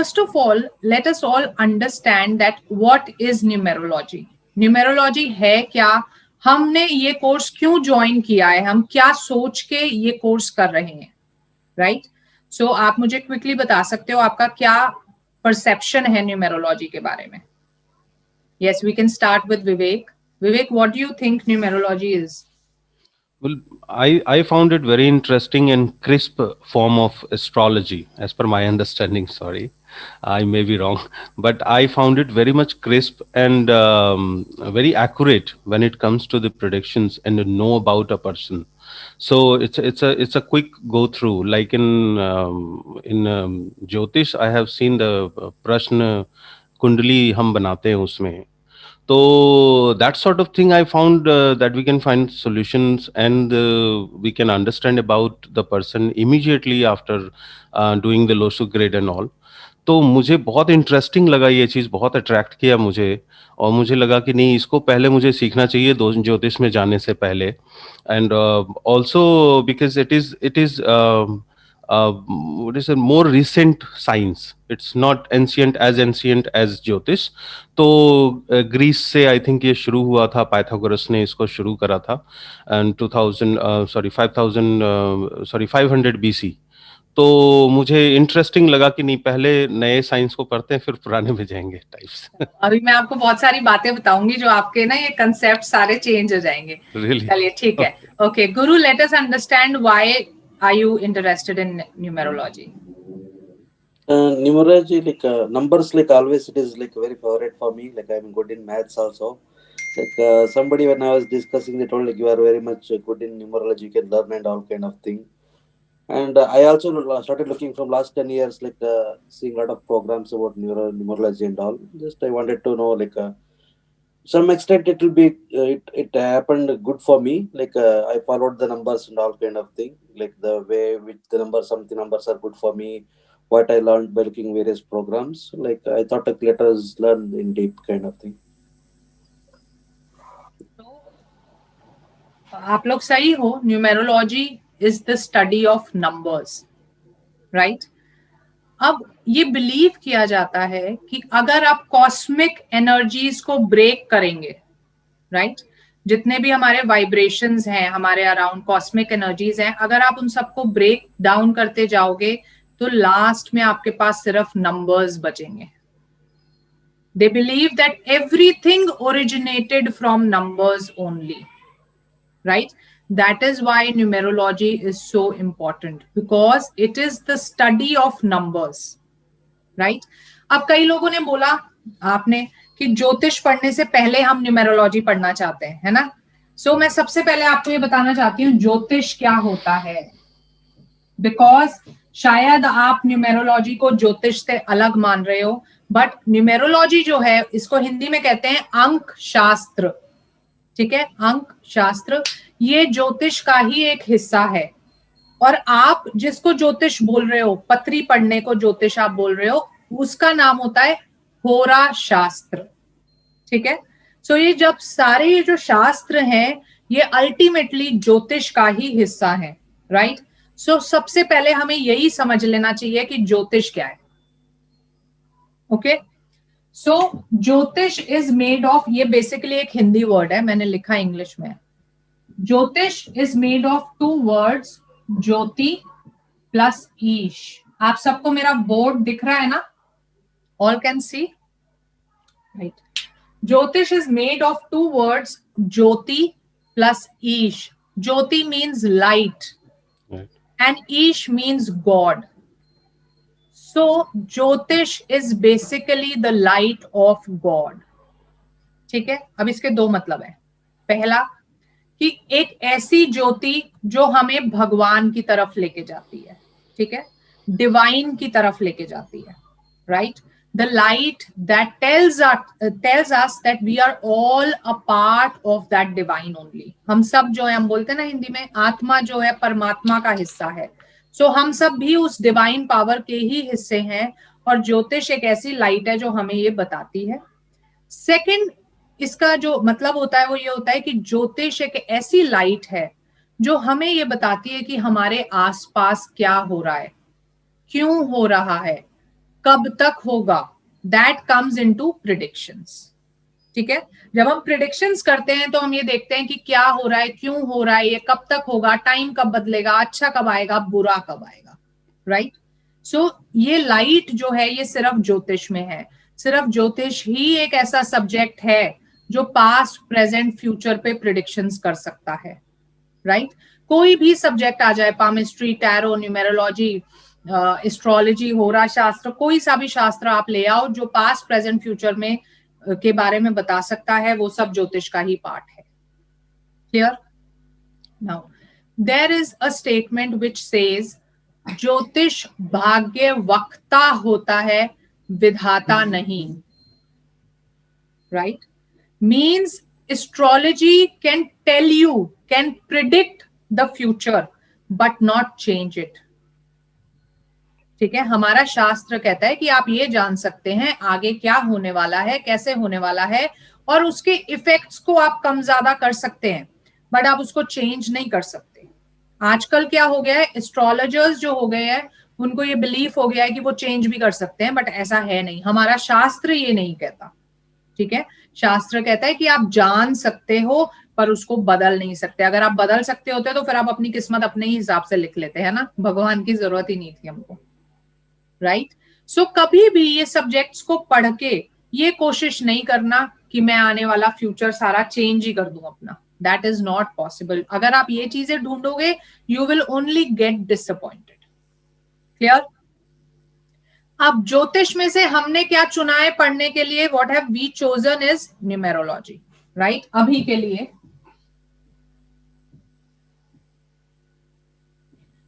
first of all, let us all understand that what is numerology. Numerology है क्या, हमने ये कोर्स क्यों ज्वाइन किया है, हम क्या सोच के ये कोर्स कर रहे हैं, राइट? सो आप मुझे क्विकली बता सकते हो आपका क्या परसेप्शन है न्यूमेरोलॉजी के बारे में? Yes, we can start with Vivek. Vivek, what do you think numerology is? Well, I found it very interesting and crisp form of astrology, as per my understanding. Sorry, I may be wrong, but I found it very much crisp and very accurate when it comes to the predictions and to know about a person. So it's a quick go through. Like in Jyotish, I have seen the Prashna Kundali हम बनाते हैं उसमें. So that sort of thing I found that we can find solutions and we can understand about the person immediately after doing the लोसु grade and all. तो मुझे बहुत interesting लगा ये चीज़, बहुत अट्रैक्ट किया मुझे, और मुझे लगा कि नहीं, इसको पहले मुझे सीखना चाहिए ज्योतिष में जाने से पहले. And also because it is what is a more recent science. It's not ancient as ज्योतिष. तो ग्रीस से आई थिंक ये शुरू हुआ था, पाइथागोरस ने इसको शुरू करा था एंड 500 BC. तो मुझे इंटरेस्टिंग लगा कि नहीं, पहले नए साइंस को करते हैं फिर पुराने में जाएंगे टाइप्स. अभी मैं आपको बहुत सारी बातें बताऊंगी जो आपके ना ये कंसेप्ट सारे चेंज हो जाएंगे. Really? चलिए ठीक है. ओके गुरु, let us understand why are you interested in numerology? Numerology, like numbers, like always, it is like very favorite for me. Like I'm good in maths also. Like somebody when I was discussing, they told like you are very much good in numerology, you can learn and all kind of thing. And I also started looking from last 10 years, like seeing a lot of programs about numerology and all. Just I wanted to know, like some extent it will be it happened good for me. Like I followed the numbers and all kind of thing, like the way which the numbers, something numbers are good for me, what I learned by looking various programs. Like I thought like let us learn in deep kind of thing. आप लोग सही हो. Numerology is the study of numbers, right? अब ये believe किया जाता है कि अगर आप कॉस्मिक एनर्जीज को ब्रेक करेंगे, राइट, जितने भी हमारे वाइब्रेशंस हैं, हमारे अराउंड कॉस्मिक एनर्जीज हैं, अगर आप उन सबको ब्रेक डाउन करते जाओगे तो लास्ट में आपके पास सिर्फ नंबर्स बचेंगे. They believe that everything originated from numbers only, right? That is why numerology is so important, because it is the study of numbers, right? अब कई लोगों ने बोला आपने कि ज्योतिष पढ़ने से पहले हम न्यूमेरोलॉजी पढ़ना चाहते हैं, है ना? सो मैं सबसे पहले आपको ये बताना चाहती हूँ ज्योतिष क्या होता है, बिकॉज शायद आप न्यूमेरोलॉजी को ज्योतिष से अलग मान रहे हो, बट न्यूमेरोलॉजी जो है इसको हिंदी में कहते हैं अंक शास्त्र, ठीक है? अंक शास्त्र ये ज्योतिष का ही एक हिस्सा है. और आप जिसको ज्योतिष बोल रहे हो, पत्री पढ़ने को ज्योतिष आप बोल रहे हो, उसका नाम होता है होरा शास्त्र, ठीक है? सो ये जब सारे ये जो शास्त्र हैं ये अल्टीमेटली ज्योतिष का ही हिस्सा है, राइट? सो सबसे पहले हमें यही समझ लेना चाहिए कि ज्योतिष क्या है. Okay, so jyotish is made of, ये बेसिकली एक हिंदी वर्ड है, मैंने लिखा इंग्लिश में. Jyotish is made of two words, jyoti plus ish. आप सबको मेरा बोर्ड दिख रहा है ना? All can see, right? Jyotish is made of two words, jyoti plus ish. Jyoti means light and ish means god. So jyotish is basically the light of God. ठीक है? अब इसके दो मतलब है. पहला कि एक ऐसी ज्योति जो हमें भगवान की तरफ लेके जाती है, ठीक है? डिवाइन की तरफ लेके जाती है, right? The light that tells us that we are all a part of that divine only. हम सब जो है, हम बोलते हैं ना हिंदी में, आत्मा जो है परमात्मा का हिस्सा है. सो हम सब भी उस डिवाइन पावर के ही हिस्से हैं, और ज्योतिष एक ऐसी लाइट है जो हमें ये बताती है. सेकंड, इसका जो मतलब होता है वो ये होता है कि ज्योतिष एक ऐसी लाइट है जो हमें ये बताती है कि हमारे आसपास क्या हो रहा है, क्यों हो रहा है, कब तक होगा, दैट कम्स इनटू प्रिडिक्शंस। ठीक है, जब हम प्रिडिक्शंस करते हैं तो हम ये देखते हैं कि क्या हो रहा है, क्यों हो रहा है, ये कब तक होगा, टाइम कब बदलेगा, अच्छा कब आएगा, बुरा कब आएगा, राइट। सो ये लाइट जो है ये सिर्फ ज्योतिष में है। सिर्फ ज्योतिष ही एक ऐसा सब्जेक्ट है जो पास्ट प्रेजेंट फ्यूचर पे प्रिडिक्शंस कर सकता है, राइट। कोई भी सब्जेक्ट आ जाए, पामिस्ट्री, टैरो, न्यूमेरोलॉजी, एस्ट्रोलॉजी, होरा शास्त्र, कोई सा भी शास्त्र आप ले आओ जो पास्ट प्रेजेंट फ्यूचर में के बारे में बता सकता है, वो सब ज्योतिष का ही पार्ट है। Clear? Now there is a statement which says ज्योतिष भाग्य वक्ता होता है, विधाता नहीं, right. Means astrology can tell you, can predict the future but not change it. ठीक है, हमारा शास्त्र कहता है कि आप ये जान सकते हैं आगे क्या होने वाला है, कैसे होने वाला है, और उसके इफेक्ट्स को आप कम ज्यादा कर सकते हैं, बट आप उसको चेंज नहीं कर सकते। आजकल क्या हो गया है, एस्ट्रोलॉजर्स जो हो गए हैं उनको ये बिलीफ हो गया है कि वो चेंज भी कर सकते हैं, बट ऐसा है नहीं। हमारा शास्त्र ये नहीं कहता। ठीक है, शास्त्र कहता है कि आप जान सकते हो पर उसको बदल नहीं सकते। अगर आप बदल सकते होते तो फिर आप अपनी किस्मत अपने ही हिसाब से लिख लेते हैं ना, भगवान की जरूरत ही नहीं थी हमको, राइट। सो कभी भी ये सब्जेक्ट्स को पढ़ के ये कोशिश नहीं करना कि मैं आने वाला फ्यूचर सारा चेंज ही कर दूं अपना, दैट इज नॉट पॉसिबल। अगर आप ये चीजें ढूंढोगे you will only get disappointed. Clear? अब ज्योतिष में से हमने क्या चुना है पढ़ने के लिए, what have we chosen is numerology, right, अभी के लिए।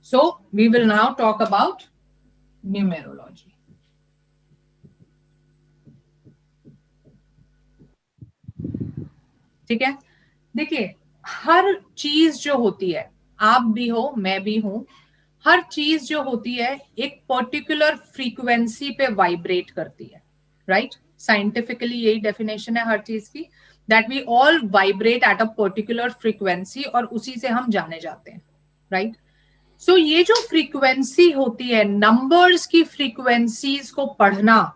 So we will now talk about numerology. ठीक है, देखिए हर चीज जो होती है, आप भी हो मैं भी हूं, हर चीज जो होती है एक पर्टिकुलर फ्रीक्वेंसी पे वाइब्रेट करती है, राइट। साइंटिफिकली यही डेफिनेशन है हर चीज की, that we all vibrate at a particular frequency, और उसी से हम जाने जाते हैं, राइट। सो ये जो फ्रीक्वेंसी होती है, नंबर्स की फ्रीक्वेंसीज को पढ़ना,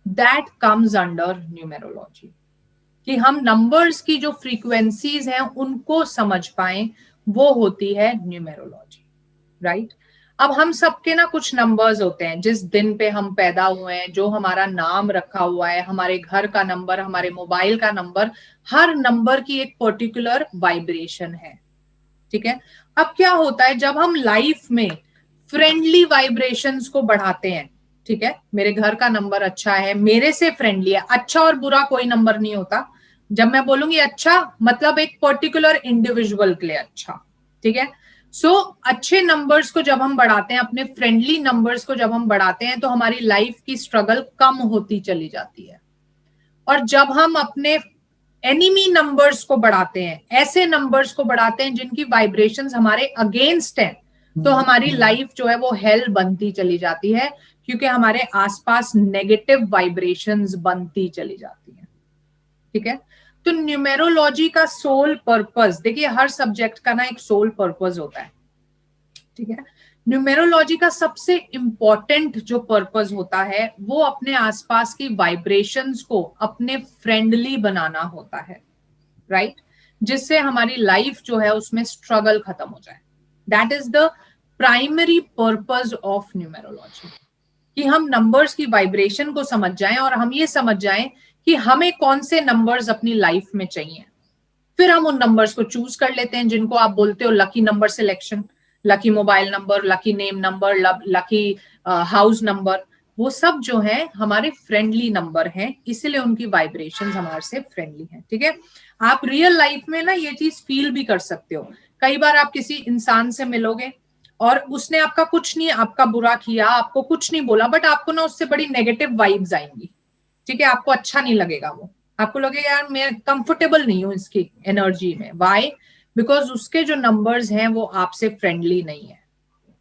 दैट कम्स अंडर न्यूमेरोलॉजी। कि हम नंबर्स की जो फ्रीक्वेंसीज हैं उनको समझ पाए, वो होती है न्यूमेरोलॉजी, राइट। अब हम सबके ना कुछ नंबर्स होते हैं, जिस दिन पे हम पैदा हुए हैं, जो हमारा नाम रखा हुआ है, हमारे घर का नंबर, हमारे मोबाइल का नंबर, हर नंबर की एक पर्टिकुलर वाइब्रेशन है। ठीक है, अब क्या होता है जब हम लाइफ में फ्रेंडली वाइब्रेशंस को बढ़ाते हैं, ठीक है, मेरे घर का नंबर अच्छा है, मेरे से फ्रेंडली है, अच्छा और बुरा कोई नंबर नहीं होता। जब मैं बोलूंगी अच्छा, मतलब एक पर्टिकुलर इंडिविजुअल के लिए अच्छा। ठीक है, सो अच्छे नंबर्स को जब हम बढ़ाते हैं, अपने फ्रेंडली नंबर्स को जब हम बढ़ाते हैं, तो हमारी लाइफ की स्ट्रगल कम होती चली जाती है। और जब हम अपने एनिमी नंबर्स को बढ़ाते हैं, ऐसे नंबर्स को बढ़ाते हैं जिनकी वाइब्रेशंस हमारे अगेंस्ट हैं, तो हमारी लाइफ जो है वो हेल बनती चली जाती है, क्योंकि हमारे आसपास नेगेटिव वाइब्रेशंस बनती चली जाती हैं। ठीक है, तो न्यूमेरोलॉजी का सोल पर्पस, देखिए हर सब्जेक्ट का ना एक सोल पर्पस होता है। ठीक है, न्यूमेरोलॉजी का सबसे इंपॉर्टेंट जो पर्पस होता है वो अपने आसपास की वाइब्रेशंस को अपने फ्रेंडली बनाना होता है, राइट, जिससे हमारी लाइफ जो है उसमें स्ट्रगल खत्म हो जाए। That is the primary purpose of numerology, कि हम नंबर्स की वाइब्रेशन को समझ जाएं और हम ये समझ जाएं कि हमें कौन से नंबर्स अपनी लाइफ में चाहिए। फिर हम उन नंबर्स को चूज कर लेते हैं जिनको आप बोलते हो lucky number selection, lucky mobile number, lucky name number, lucky house number, वो सब जो है हमारे फ्रेंडली नंबर हैं, इसलिए उनकी वाइब्रेशंस हमारे से फ्रेंडली हैं। ठीक है, आप रियल लाइफ में ना ये चीज फील भी कर सकते हो। कई बार आप किसी इंसान से मिलोगे और उसने आपका कुछ नहीं, आपका बुरा किया, आपको कुछ नहीं बोला, बट आपको ना उससे बड़ी नेगेटिव वाइब्स आएंगी। ठीक है, आपको अच्छा नहीं लगेगा, वो आपको लगेगा यार मैं कंफर्टेबल नहीं हूं इसकी एनर्जी में। व्हाई? बिकॉज उसके जो नंबर्स हैं वो आपसे फ्रेंडली नहीं है,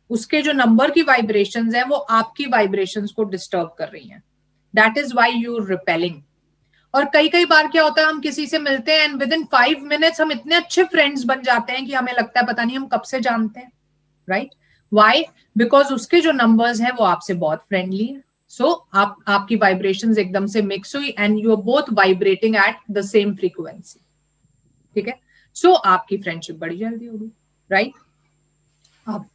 उसके जो नंबर की वाइब्रेशंस हैं वो आपकी वाइब्रेशंस को डिस्टर्ब कर रही हैं। That is why you are repelling. और कई कई बार क्या होता है, हम किसी से मिलते हैं एंड विद इन 5 मिनट्स हम इतने अच्छे फ्रेंड्स बन जाते हैं कि हमें लगता है पता नहीं हम कब से जानते हैं, राइट। व्हाई? बिकॉज उसके जो नंबर्स हैं वो आपसे बहुत फ्रेंडली है। सो आपकी वाइब्रेशंस एकदम से मिक्स हुई and you are both vibrating at the same frequency, ठीक है। सो आपकी फ्रेंडशिप बड़ी जल्दी होगी, राइट। अब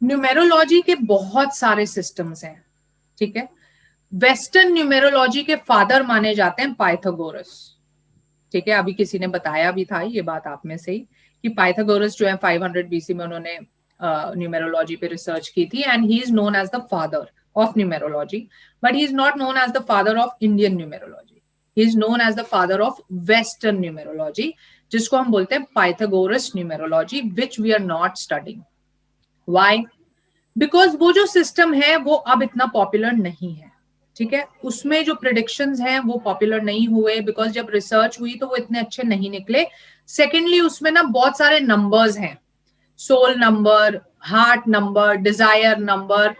न्यूमेरोलॉजी के बहुत सारे सिस्टम्स हैं, ठीक है। वेस्टर्न न्यूमेरोलॉजी के फादर माने जाते हैं पाइथागोरस, ठीक है। अभी किसी ने बताया भी था ये बात आप में से ही कि पाइथागोरस जो है 500 बीसी में उन्होंने न्यूमेरोलॉजी पे रिसर्च की थी and he is known as the father of numerology, but he is not known as the father of Indian numerology, he is known as the father of western numerology, जिसको हम बोलते हैं Pythagoras numerology, which we are not studying. Why? Because वो जो system है वो अब इतना पॉपुलर नहीं है, ठीक है। उसमें जो प्रिडिक्शंस हैं वो पॉपुलर नहीं हुए, बिकॉज जब रिसर्च हुई तो वो इतने अच्छे नहीं निकले। सेकेंडली उसमें ना बहुत सारे नंबर्स हैं, soul number, heart number, desire number,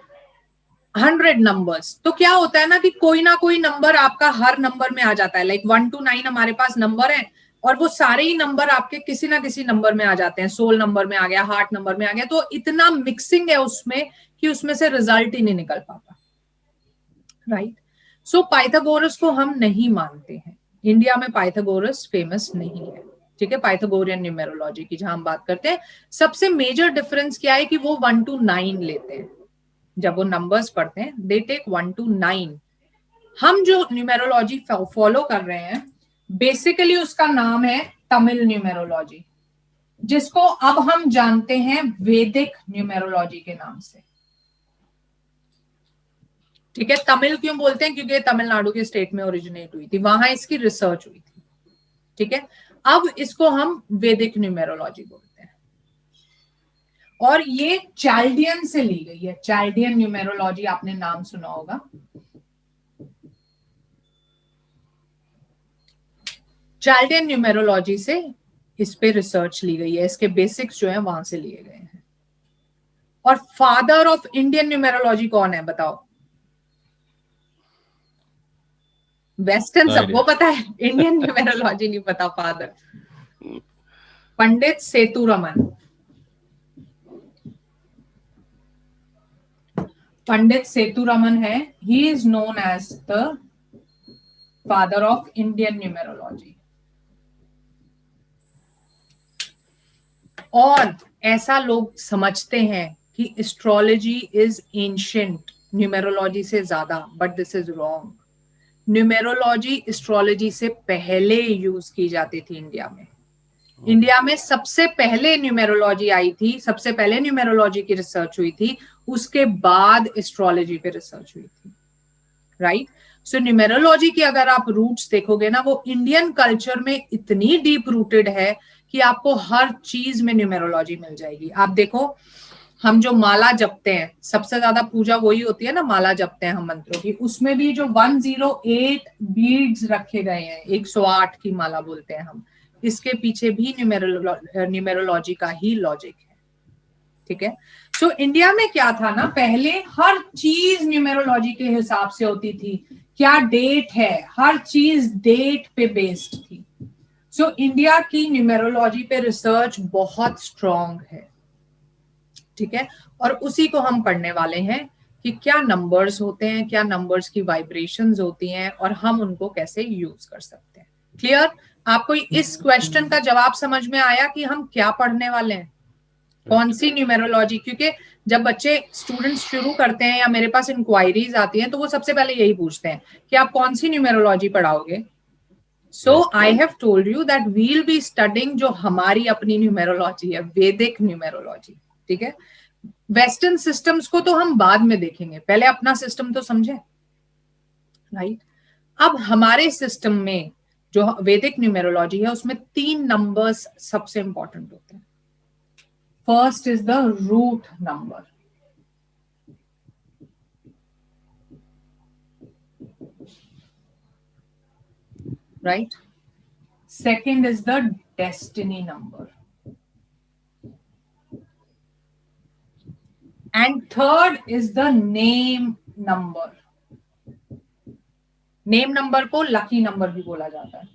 100 numbers. तो क्या होता है ना कोई नंबर आपका हर नंबर में आ जाता है, लाइक 1 to 9 हमारे पास नंबर है और वो सारे ही नंबर आपके किसी ना किसी नंबर में आ जाते हैं, सोल नंबर में आ गया, हार्ट नंबर में आ गया, तो इतना मिक्सिंग है उसमें कि उसमें से रिजल्ट ही नहीं निकल पाता, राइट। सो पाइथागोरस को हम नहीं मानते हैं, इंडिया में पाइथागोरस फेमस नहीं है, ठीक है। पाइथागोरियन न्यूमेरोलॉजी की जहां हम बात करते हैं, सबसे मेजर डिफरेंस क्या है कि वो 1 to 9 लेते हैं, जब वो नंबर्स पढ़ते हैं दे टेक 1 to 9। हम जो न्यूमेरोलॉजी फॉलो कर रहे हैं बेसिकली उसका नाम है तमिल न्यूमेरोलॉजी, जिसको अब हम जानते हैं वैदिक न्यूमेरोलॉजी के नाम से, ठीक है। तमिल क्यों बोलते हैं? क्योंकि तमिलनाडु के स्टेट में ओरिजिनेट हुई थी, वहां इसकी रिसर्च हुई थी, ठीक है। अब इसको हम वैदिक न्यूमेरोलॉजी बोलते हैं और ये चाल्डियन से ली गई है। चाल्डियन न्यूमेरोलॉजी आपने नाम सुना होगा। चाल्डियन न्यूमेरोलॉजी से इस पे रिसर्च ली गई है, इसके बेसिक्स जो है वहां से लिए गए हैं। और फादर ऑफ इंडियन न्यूमेरोलॉजी कौन है बताओ? वेस्टर्न सबको पता है, इंडियन न्यूमेरोलॉजी नहीं पता फादर। पंडित सेतुरमन। पंडित सेतुरमन है, he is known as the father of Indian numerology. और ऐसा लोग समझते हैं कि एस्ट्रोलॉजी इज एंशिएंट न्यूमेरोलॉजी से ज्यादा, but this is wrong. Numerology astrology से पहले यूज की जाती थी इंडिया में। इंडिया में सबसे पहले न्यूमेरोलॉजी आई थी, सबसे पहले न्यूमेरोलॉजी की रिसर्च हुई थी, उसके बाद एस्ट्रोलॉजी पे रिसर्च हुई थी, राइट। सो न्यूमेरोलॉजी की अगर आप रूट्स देखोगे ना, वो इंडियन कल्चर में इतनी डीप रूटेड है कि आपको हर चीज में न्यूमेरोलॉजी मिल जाएगी। आप देखो, हम जो माला जपते हैं, सबसे ज्यादा पूजा वही होती है ना, माला जपते हैं हम मंत्रों की, उसमें भी जो 108 बीड्स रखे गए हैं, 108 की माला बोलते हैं हम, इसके पीछे भी न्यूमेरोलॉजी का ही लॉजिक है, ठीक है। सो इंडिया में क्या था ना, पहले हर चीज न्यूमेरोलॉजी के हिसाब से होती थी, क्या डेट है, हर चीज डेट पे बेस्ड थी। सो इंडिया की न्यूमेरोलॉजी पे रिसर्च बहुत स्ट्रॉन्ग है, ठीक है। और उसी को हम पढ़ने वाले हैं कि क्या नंबर्स होते हैं, क्या नंबर्स की वाइब्रेशंस होती हैं और हम उनको कैसे यूज कर सकते हैं। क्लियर? आपको इस क्वेश्चन का जवाब समझ में आया कि हम क्या पढ़ने वाले हैं, कौन सी न्यूमेरोलॉजी? क्योंकि जब बच्चे स्टूडेंट्स शुरू करते हैं या मेरे पास इंक्वायरीज आती हैं तो वो सबसे पहले यही पूछते हैं कि आप कौन सी न्यूमेरोलॉजी पढ़ाओगे। So I have told you that we will be studying जो हमारी अपनी न्यूमेरोलॉजी है, वैदिक न्यूमेरोलॉजी, ठीक है। वेस्टर्न सिस्टम्स को तो हम बाद में देखेंगे, पहले अपना सिस्टम तो समझे, राइट। अब हमारे सिस्टम में जो वैदिक न्यूमेरोलॉजी है उसमें 3 नंबर्स सबसे इंपॉर्टेंट होते हैं। First is the root number, right? Second is the destiny number. And third is the name number. Name number को लकी नंबर भी बोला जाता है।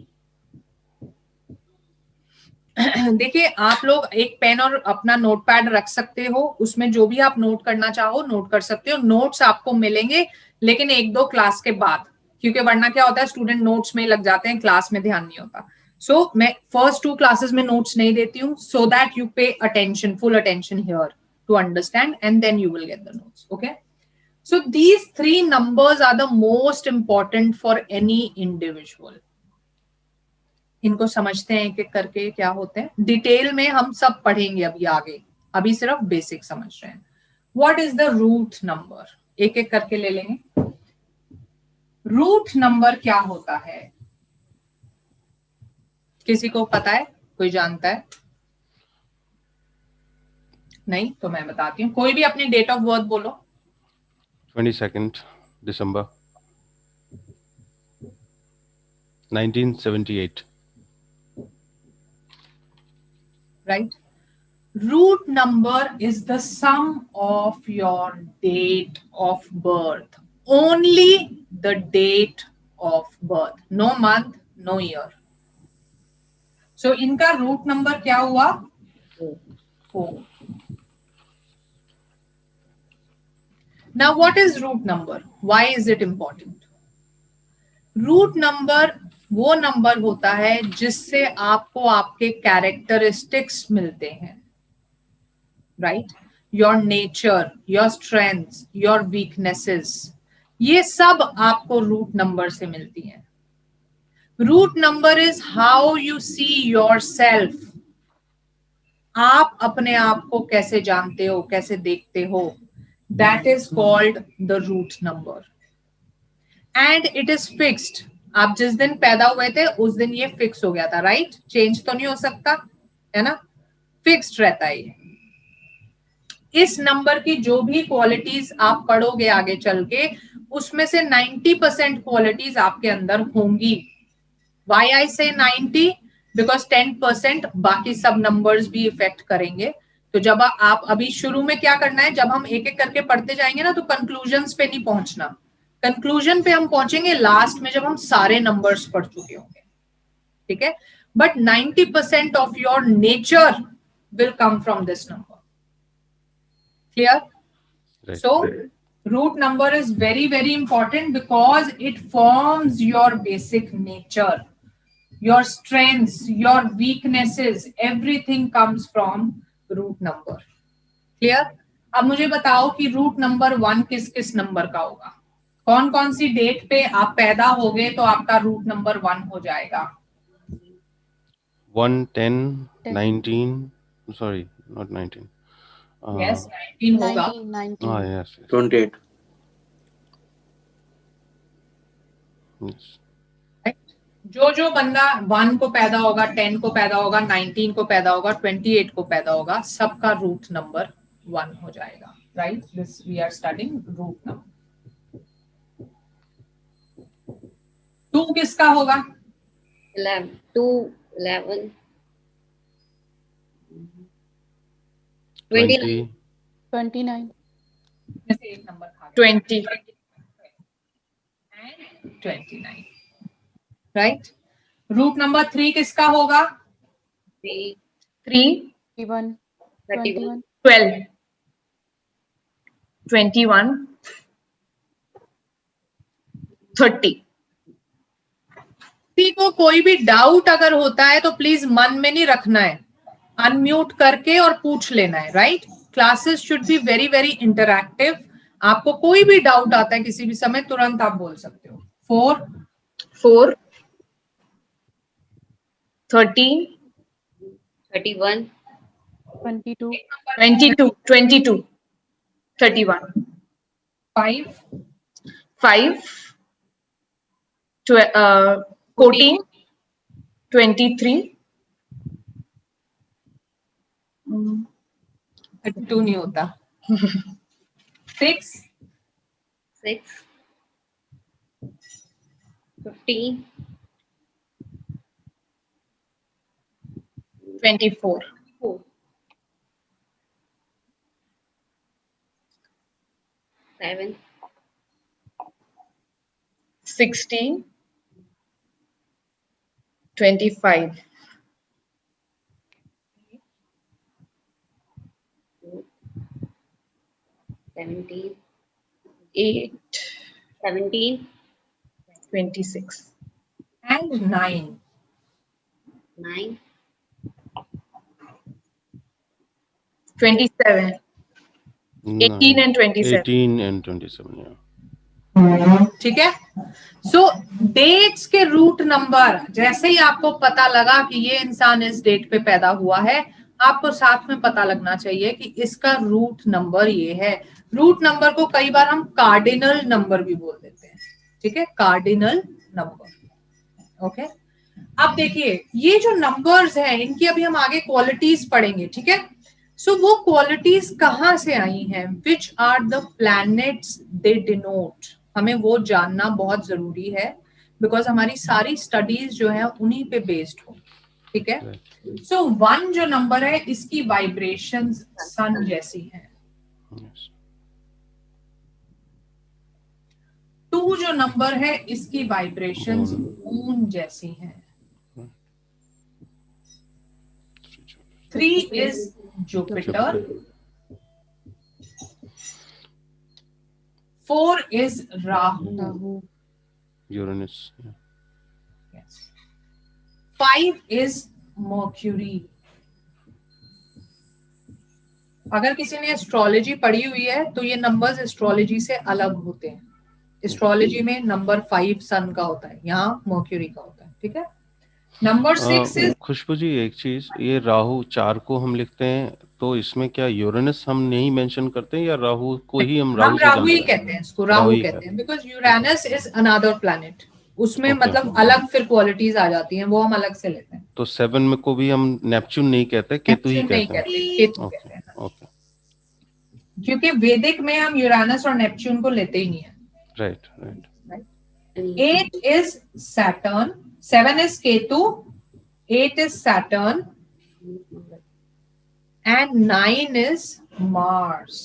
देखिए, आप लोग एक पेन और अपना नोटपैड रख सकते हो, उसमें जो भी आप नोट करना चाहो नोट कर सकते हो। नोट्स आपको मिलेंगे लेकिन 1-2 क्लास के बाद, क्योंकि वरना क्या होता है स्टूडेंट नोट्स में लग जाते हैं, क्लास में ध्यान नहीं होता. सो मैं फर्स्ट 2 क्लासेस में नोट्स नहीं देती हूँ, so that you pay attention, full attention here to understand, and then you will get the notes. Okay, so these 3 numbers are the most important for any individual. इनको समझते हैं एक एक करके क्या होते हैं, डिटेल में हम सब पढ़ेंगे अभी आगे, अभी सिर्फ बेसिक समझ रहे हैं. What is the root number, एक एक करके ले लेंगे. रूट नंबर क्या होता है, किसी को पता है, कोई जानता है? नहीं तो मैं बताती हूँ, कोई भी अपनी डेट ऑफ बर्थ बोलो. 22nd December 1978. Right, root number is the sum of your date of birth, only the date of birth, no month, no year. So इनका रूट नंबर क्या हुआ? 4. Now what is root number? Why is it important? Root number वो number होता है जिससे आपको आपके characteristics मिलते हैं, right? Your nature, your strengths, your weaknesses, ये सब आपको रूट नंबर से मिलती हैं. Root number is how you see yourself. आप अपने आप को कैसे जानते हो, कैसे देखते हो, that is called the root number. And it is fixed. आप जिस दिन पैदा हुए थे उस दिन ये फिक्स हो गया था, राइट? चेंज तो नहीं हो सकता, है ना? फिक्स्ड रहता है ये. इस नंबर की जो भी क्वालिटीज आप पढ़ोगे आगे चल के, उसमें से 90% क्वालिटीज आपके अंदर होंगी. वाई आई से 90? बिकॉज 10% बाकी सब नंबर्स भी इफेक्ट करेंगे. तो जब आप अभी शुरू में क्या करना है, जब हम एक एक करके पढ़ते जाएंगे ना, तो कंक्लूजन्स पे नहीं पहुंचना. कंक्लूजन पे हम पहुंचेंगे लास्ट में, जब हम सारे नंबर्स पढ़ चुके होंगे. ठीक है, but 90% of your nature will come from this number. Clear? Right. So root number is very, very important because it forms your basic nature, your strengths, your weaknesses, everything comes from root number. Clear? अब मुझे बताओ कि root number 1 किस किस number का होगा. कौन कौन सी डेट पे आप पैदा हो गए तो आपका रूट नंबर 1 हो जाएगा? 1, 10, 19. Sorry, not 19. Yes, 19 होगा. 19. Oh, yes. 28. Yes. जो जो बंदा 1 को पैदा होगा, 10 को पैदा होगा, 19 को पैदा होगा, 28 को पैदा होगा, सबका रूट नंबर 1 हो जाएगा. Right, this we are studying root number. 2 किसका होगा? 11. 2, 11. 20. 29. जैसे एक नंबर खा 20. एंड 29. राइट, रूट नंबर 3 किसका होगा? 3, 3. 31. 31. 12. 21. 30. किसी को कोई भी डाउट अगर होता है तो प्लीज मन में नहीं रखना है, अनम्यूट करके और पूछ लेना है. Right, classes should be very very interactive. आपको कोई भी डाउट आता है किसी भी समय, तुरंत आप बोल सकते हो. 4. 13. 31. 22. 22. 31. 5. 5. 14. 23. 32 नहीं होता. 6. 6. 15. 24. 4. 7. 16. 25. 17. 8. 17, 26, and 9. 9, 27, 18 and 27. 18 and 27, yeah. ठीक है. सो डेट्स के रूट नंबर, जैसे ही आपको पता लगा कि ये इंसान इस डेट पे पैदा हुआ है, आपको साथ में पता लगना चाहिए कि इसका रूट नंबर ये है. रूट नंबर को कई बार हम कार्डिनल नंबर भी बोल देते हैं. ठीक है, कार्डिनल नंबर. ओके, अब देखिए ये जो नंबर्स हैं इनकी अभी हम आगे क्वालिटीज पढ़ेंगे. ठीक है, सो वो क्वालिटीज कहाँ से आई हैं? Which are the planets they denote, हमें वो जानना बहुत जरूरी है, बिकॉज हमारी सारी स्टडीज जो है उन्हीं पे बेस्ड हो. ठीक है, सो 1 जो नंबर है इसकी वाइब्रेशंस सन जैसी हैं. Yes. 2 जो नंबर है इसकी वाइब्रेशंस मून जैसी हैं. 3 is Jupiter. 4 is Rahu. Uranus. Yeah. Yes. 5 is Mercury. अगर किसी ने एस्ट्रोलॉजी पढ़ी हुई है तो ये नंबर्स एस्ट्रोलॉजी से अलग होते हैं. एस्ट्रोलॉजी में नंबर 5 सन का होता है, यहाँ मर्क्यूरी का होता है. ठीक है, नंबर 6 इज खुशबू जी, एक चीज, ये राहु 4 को हम लिखते हैं तो इसमें क्या यूरेनस हम नहीं मेंशन करते हैं, या राहु को ही हम राहु से राहु ही जानते हैं? कहते हैं इसको, राहु कहते हैं, because Uranus is another planet. उसमें Okay. मतलब अलग फिर क्वालिटीज आ जाती हैं, वो हम अलग से लेते हैं. तो 7 में को भी हम नेपच्यून नहीं कहते, केतु ही नेपच्यून नहीं कहते हैं. कहते, केतु कहते हैं. ओके, क्योंकि वैदिक में हम यूरेनस और नेपच्यून को लेते ही नहीं है. Right right. 8 is Saturn, 7 is Ketu, 8 is Saturn, and 9 is Mars.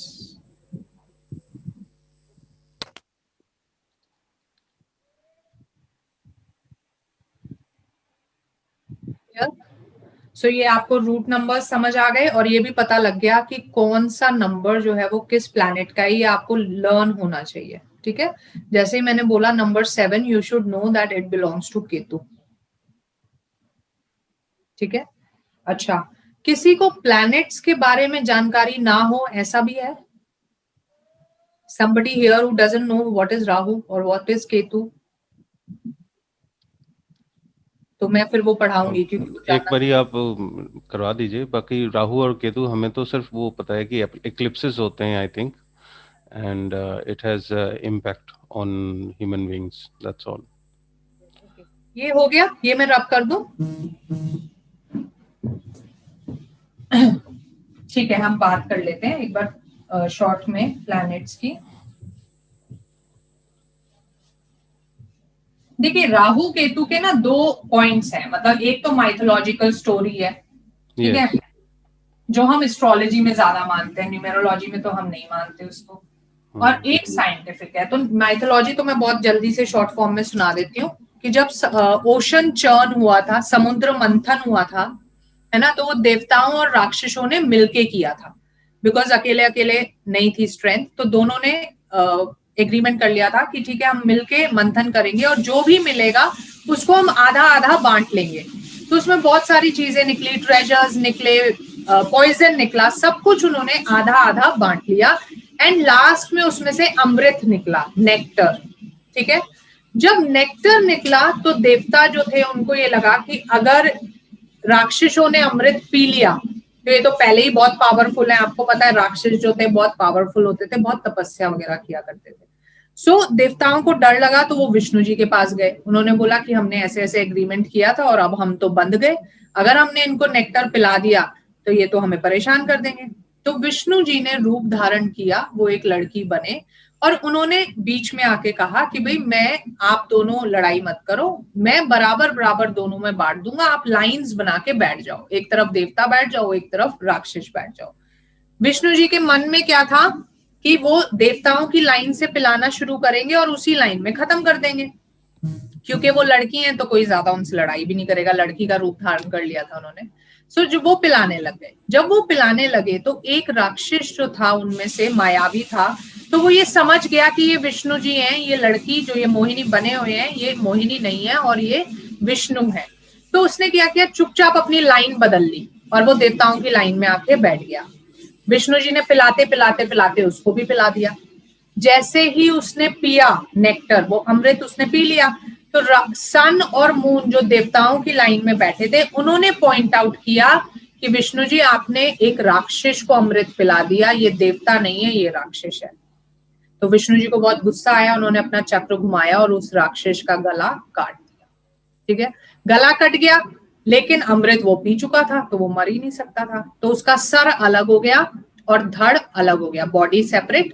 So ये आपको रूट नंबर समझ आ गए, और ये भी पता लग गया कि कौन सा नंबर जो है वो किस प्लैनेट का है, ये आपको लर्न होना चाहिए. ठीक है, जैसे ही मैंने बोला number 7, you should know that it belongs to Ketu. ठीक है, अच्छा, किसी को प्लैनेट्स के बारे में जानकारी ना हो ऐसा भी है? somebody here who doesn't know what is Rahu or what is Ketu? तो मैं फिर वो पढ़ाऊंगी क्योंकि एक बारी आप करवा दीजिए. बाकी राहु और केतु हमें तो सिर्फ वो पता है कि एक्लिप्सेस होते हैं, I think, and it has impact on human beings, that's all. ये हो गया, ये मैं रब कर दूं. ठीक है, हम बात कर लेते हैं एक बार शॉर्ट में प्लैनेट्स की. देखिए, राहु केतु के ना 2 पॉइंट्स हैं. मतलब एक तो माइथोलॉजिकल स्टोरी है, ठीक है, जो हम एस्ट्रोलॉजी में ज्यादा मानते हैं, न्यूमेरोलॉजी में तो हम नहीं मानते उसको. और एक साइंटिफिक है. तो माइथोलॉजी तो मैं बहुत जल्दी से शॉर्ट फॉर्म में सुना देती हूँ कि जब ओशन चर्न हुआ था, समुद्र मंथन हुआ था, है ना, तो वो देवताओं और राक्षसों ने मिलके किया था. बिकॉज अकेले अकेले नहीं थी स्ट्रेंथ, तो दोनों ने एग्रीमेंट कर लिया था कि ठीक है, हम मिलके मंथन करेंगे और जो भी मिलेगा उसको हम आधा आधा बांट लेंगे. तो उसमें बहुत सारी चीजें निकली, ट्रेजर्स निकले, पॉइजन निकला, सब कुछ उन्होंने आधा आधा बांट लिया. एंड लास्ट में उसमें से अमृत निकला, नेक्टर. ठीक है, जब नेक्टर निकला तो देवता जो थे उनको ये लगा कि अगर राक्षसों ने अमृत पी लिया तो ये तो पहले ही बहुत पावरफुल है. आपको पता है राक्षस जो थे बहुत पावरफुल होते थे, बहुत तपस्या वगैरह किया करते थे. सो देवताओं को डर लगा तो वो विष्णु जी के पास गए. उन्होंने बोला कि हमने ऐसे ऐसे एग्रीमेंट किया था और अब हम तो बंध गए, अगर हमने इनको नेक्टर पिला दिया तो ये तो हमें परेशान कर देंगे. तो विष्णु जी ने रूप धारण किया, वो एक लड़की बने और उन्होंने बीच में आके कहा कि भाई आप दोनों लड़ाई मत करो, मैं बराबर बराबर दोनों में बांट दूंगा, आप लाइंस बना के बैठ जाओ, एक तरफ देवता बैठ जाओ, एक तरफ राक्षस बैठ जाओ. विष्णु जी के मन में क्या था कि वो देवताओं की लाइन से पिलाना शुरू करेंगे और उसी लाइन में खत्म कर देंगे, क्योंकि वो लड़की हैं तो कोई ज्यादा उनसे लड़ाई भी नहीं करेगा, लड़की का रूप धारण कर लिया था उन्होंने. सो जब वो पिलाने लग गए, जब वो पिलाने लगे तो एक राक्षस जो था उनमें से मायावी था, तो वो ये समझ गया कि ये विष्णु जी हैं, ये लड़की जो ये मोहिनी बने हुए हैं ये मोहिनी नहीं है और ये विष्णु है। तो उसने क्या किया, चुपचाप अपनी लाइन बदल ली और वो देवताओं की लाइन में आके बैठ गया। विष्णु जी ने पिलाते पिलाते पिलाते उसको भी पिला दिया। जैसे ही उसने पिया नेक्टर, वो अमृत उसने पी लिया, तो सन और मून जो देवताओं की लाइन में बैठे थे उन्होंने पॉइंट आउट किया कि विष्णु जी आपने एक राक्षस को अमृत पिला दिया, ये देवता नहीं है, ये राक्षस है। तो विष्णु जी को बहुत गुस्सा आया, उन्होंने अपना चक्र घुमाया और उस राक्षस का गला काट दिया। ठीक है, गला कट गया, लेकिन अमृत वो पी चुका था तो वो मर ही नहीं सकता था। तो उसका सर अलग हो गया और धड़ अलग हो गया, body separate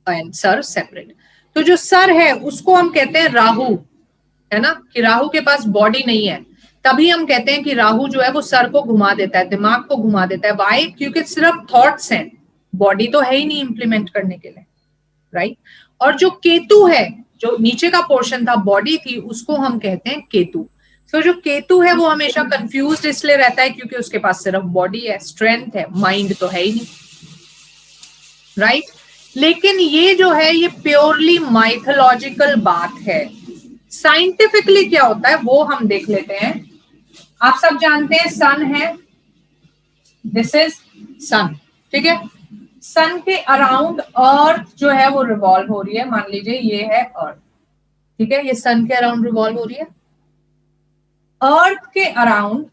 and sir separate. तो जो सर है उसको हम कहते हैं राहु, है ना, कि राहु के पास बॉडी नहीं है। तभी हम कहते हैं कि राहु जो है वो सर को घुमा देता है, दिमाग को घुमा देता है। वाई? क्योंकि सिर्फ थॉट्स हैं, बॉडी तो है ही नहीं इंप्लीमेंट करने के लिए, राइट। और जो केतु है, जो नीचे का पोर्शन था, बॉडी थी, उसको हम कहते हैं केतु। तो जो केतु है वो हमेशा कंफ्यूज्ड इसलिए रहता है क्योंकि उसके पास सिर्फ बॉडी है, स्ट्रेंथ है, माइंड तो है ही नहीं, राइट। लेकिन ये जो है ये प्योरली माइथोलॉजिकल बात है। साइंटिफिकली क्या होता है वो हम देख लेते हैं। आप सब जानते हैं सन है, दिस इज सन, ठीक है। सन के अराउंड अर्थ जो है वो रिवॉल्व हो रही है। मान लीजिए ये है अर्थ, ठीक है, ये सन के अराउंड रिवॉल्व हो रही है। अर्थ के अराउंड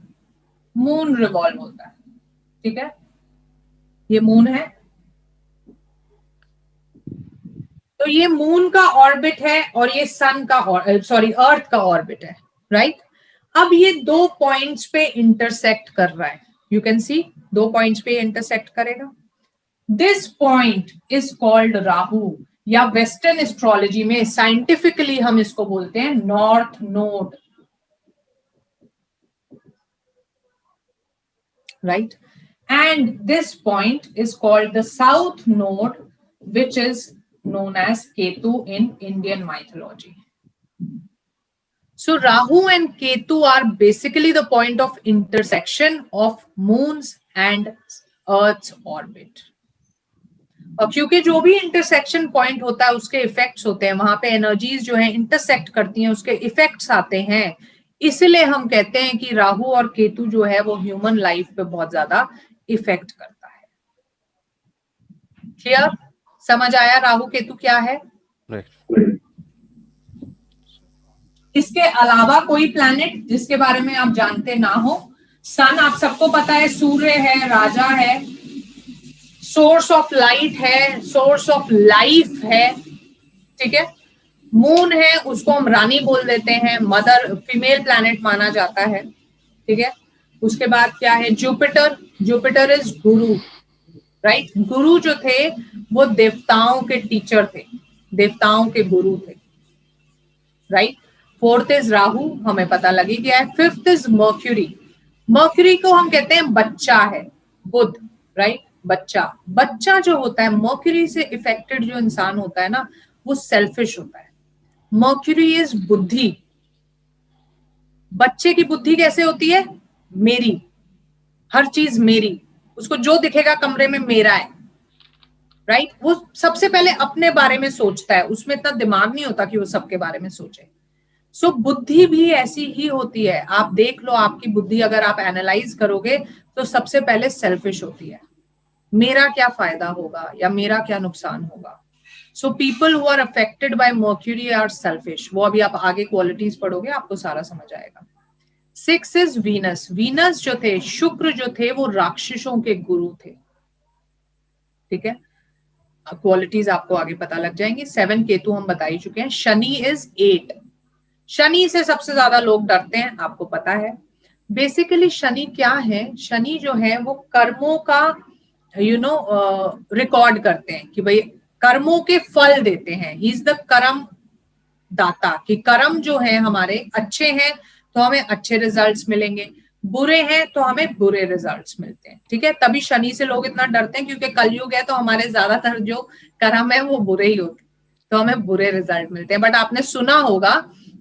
मून रिवॉल्व होता है, ठीक है, ये मून है। तो ये मून का ऑर्बिट है और ये सन का अर्थ का ऑर्बिट है, राइट। अब ये दो पॉइंट्स पे इंटरसेक्ट कर रहा है, यू कैन सी, दो पॉइंट्स पे इंटरसेक्ट करेगा। This point is called Rahu, या वेस्टर्न एस्ट्रोलॉजी में साइंटिफिकली हम इसको बोलते हैं north node, right. And this point is called the south node, which is known as Ketu in Indian mythology. So Rahu and Ketu are basically the point of intersection of moon's and Earth's orbit. और क्योंकि जो भी intersection point होता है उसके effects होते हैं, वहां पे एनर्जीज जो है इंटरसेक्ट करती हैं, उसके इफेक्ट्स आते हैं। इसलिए हम कहते हैं कि राहु और केतु जो है वो ह्यूमन लाइफ पे बहुत ज्यादा इफेक्ट करता है। क्लियर? समझ आया राहु केतु क्या है? इसके अलावा कोई प्लैनेट जिसके बारे में आप जानते ना हो? सन आप सबको पता है, सूर्य है, राजा है, सोर्स ऑफ लाइट है, सोर्स ऑफ लाइफ है, ठीक है। मून है, उसको हम रानी बोल देते हैं, मदर, फीमेल प्लैनेट माना जाता है, ठीक है। उसके बाद क्या है? Jupiter, Jupiter is Guru, right. गुरु जो थे वो देवताओं के टीचर थे, देवताओं के गुरु थे, राइट। फोर्थ इज राहु, हमें पता लगी गया है। फिफ्थ इज मर्क्यूरी, मर्क्यूरी को हम कहते हैं बच्चा है, बुध, राइट। बच्चा, बच्चा जो होता है, मर्क्यूरी से इफेक्टेड जो इंसान होता है ना, वो सेल्फिश होता है। मर्क्यूरी इज बुद्धि। बच्चे की बुद्धि कैसे होती है? मेरी, हर चीज मेरी, उसको जो दिखेगा कमरे में मेरा है, राइट। वो सबसे पहले अपने बारे में सोचता है, उसमें इतना दिमाग नहीं होता कि वो सबके बारे में सोचे। सो बुद्धि भी ऐसी ही होती है। आप देख लो, आपकी बुद्धि अगर आप एनालाइज करोगे तो सबसे पहले सेल्फिश होती है, मेरा क्या फायदा होगा या मेरा क्या नुकसान होगा। So people who are affected by Mercury are selfish. वो अभी आप आगे क्वालिटीज पढ़ोगे आपको सारा समझ आएगा। 6 इज वीनस, वीनस जो थे, शुक्र जो थे, वो राक्षसों के गुरु थे, ठीक है। क्वालिटीज आपको आगे पता लग जाएंगी। 7 केतु हम बता ही चुके हैं। शनि इज 8, शनि से सबसे ज्यादा लोग डरते हैं, आपको पता है। बेसिकली शनि क्या है? शनि जो है वो कर्मों का रिकॉर्ड करते हैं कि भाई कर्मों के फल देते हैं। ही इज द कर्म दाता, कि कर्म जो है हमारे अच्छे हैं तो हमें अच्छे रिजल्ट्स मिलेंगे, बुरे हैं तो हमें बुरे रिजल्ट्स मिलते हैं, ठीक है। तभी शनि से लोग इतना डरते हैं क्योंकि कलयुग है तो हमारे ज्यादातर जो कर्म है वो बुरे ही होते हैं, तो हमें बुरे रिजल्ट मिलते हैं। बट आपने सुना होगा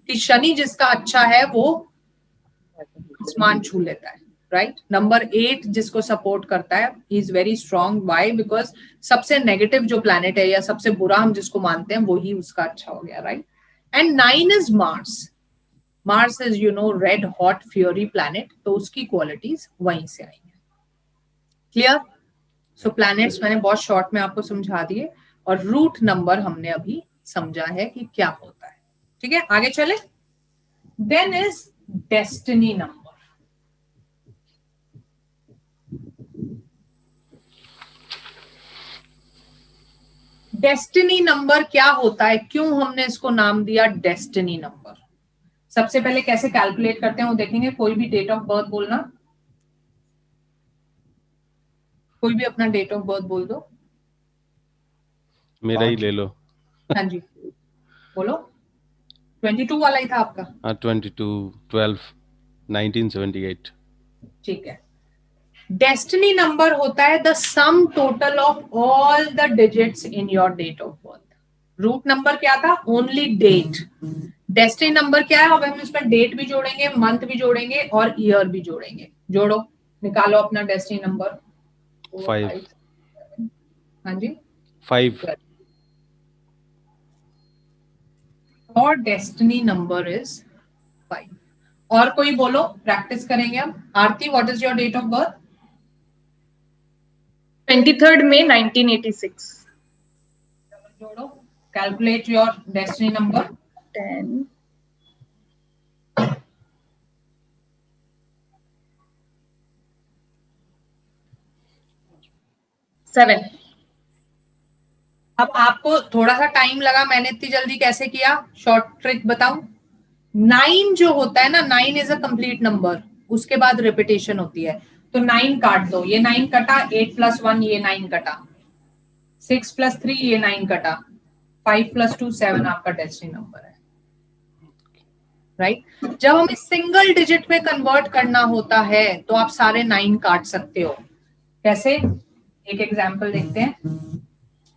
कि शनि जिसका अच्छा है वो आसमान छू लेता है, राइट. नंबर 8 जिसको सपोर्ट करता है, he is very strong. Why? Because सबसे नेगेटिव जो प्लैनेट है या सबसे बुरा हम जिसको मानते हैं वो ही उसका अच्छा हो गया, right. And 9 is Mars. Mars is red hot fury planet, तो उसकी क्वालिटीज वहीं से आई है. क्लियर? सो प्लैनेट्स मैंने बहुत शॉर्ट में आपको समझा दिए, और रूट नंबर हमने अभी समझा है कि क्या होता है. ठीक है, आगे चले. Then is destiny number. Destiny number क्या होता है, क्यों हमने इसको नाम दिया डेस्टिनी नंबर? सबसे पहले कैसे कैलकुलेट करते हैं वो देखेंगे. कोई भी डेट ऑफ बर्थ बोलना, कोई भी अपना डेट ऑफ बर्थ बोल दो. मेरा ही ले लो. हाँ जी, बोलो. 22 वाला ही था आपका. हाँ, 22/12/1978. ठीक है. डेस्टिनी नंबर होता है the sum total of all the digits in your date of birth. Root number क्या था? Only date. डेस्टिनी नंबर क्या है? अब हम इसमें डेट भी जोड़ेंगे, मंथ भी जोड़ेंगे और ईयर भी जोड़ेंगे. जोड़ो, निकालो अपना डेस्टिनी नंबर. 5. हाँ जी, 5. और डेस्टिनी नंबर इज 5. और कोई बोलो, प्रैक्टिस करेंगे हम. Aarti, what is your date of birth? 23rd May 1986. जोड़ो, कैलकुलेट योर डेस्टिनी नंबर. 10. 7. अब आपको थोड़ा सा टाइम लगा, मैंने इतनी जल्दी कैसे किया, शॉर्ट ट्रिक बताऊं. 9 जो होता है ना, 9 इज अ कंप्लीट नंबर, उसके बाद रिपीटेशन होती है. तो 9 काट दो, ये 9 कटा, 8 + 1 ये 9 कटा, 6 + 3 ये 9 कटा, 5 + 2 7 आपका डेस्टिनी नंबर है. राइट. जब हमें सिंगल डिजिट में कन्वर्ट करना होता है तो आप सारे 9 काट सकते हो. कैसे? एक एग्जांपल देखते हैं.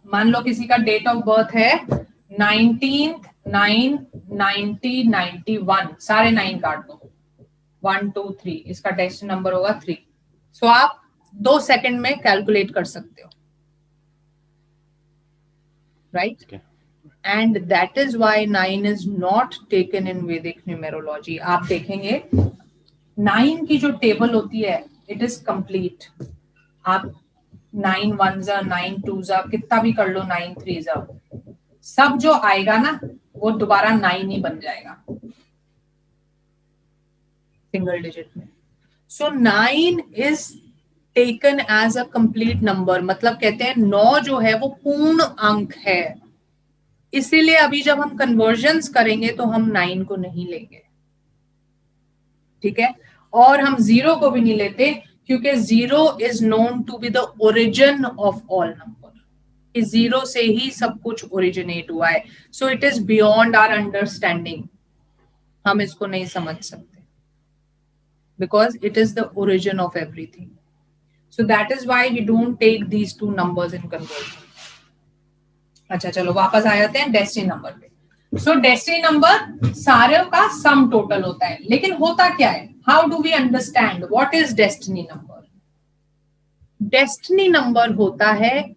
मान लो किसी का डेट ऑफ बर्थ है 19/9/90/91, सारे 9 काट दो. 1 2 3, इसका डेस्टिनी नंबर होगा 3. सो आप 2 सेकंड में कैलकुलेट कर सकते हो. Right. And that is why 9 is not taken in वैदिक न्यूमेरोलॉजी. आप देखेंगे 9 की जो टेबल होती है, इट इज कंप्लीट. आप 9 1s 9 2s कितना भी कर लो, 9 3s, सब जो आएगा ना वो दोबारा 9 ही बन जाएगा सिंगल डिजिट में. So 9 is taken as a complete number. मतलब कहते हैं 9 जो है वो पूर्ण अंक है. इसीलिए अभी जब हम कन्वर्जन्स करेंगे तो हम 9 को नहीं लेंगे. ठीक है. और हम 0 को भी नहीं लेते, क्योंकि 0 is known to be the origin of all number. इस 0 से ही सब कुछ ओरिजिनेट हुआ है. So it is beyond our understanding. हम इसको नहीं समझ सकते, because it is the origin of everything. So that is why we don't take these two numbers in conversion. अच्छा, चलो वापस आ जाते हैं डेस्टिनी नंबर पे. सो डेस्टिनी नंबर सारे का सम टोटल होता है. लेकिन होता क्या है? How do we understand what is destiny number? Destiny number होता है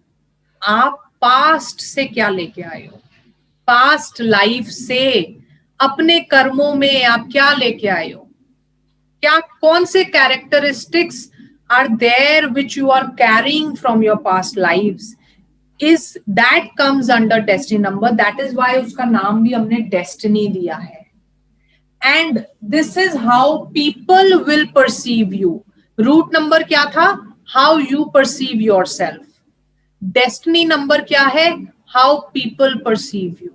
आप पास्ट से क्या लेके आए हो. पास्ट लाइफ से, अपने कर्मों में आप क्या लेके आए हो. क्या कौन से characteristics are there which you are carrying from your past lives, is that comes under destiny number. That is why उसका नाम भी हमने destiny दिया है. And this is how people will perceive you. Root number क्या था? How you perceive yourself. Destiny number क्या है? How people perceive you.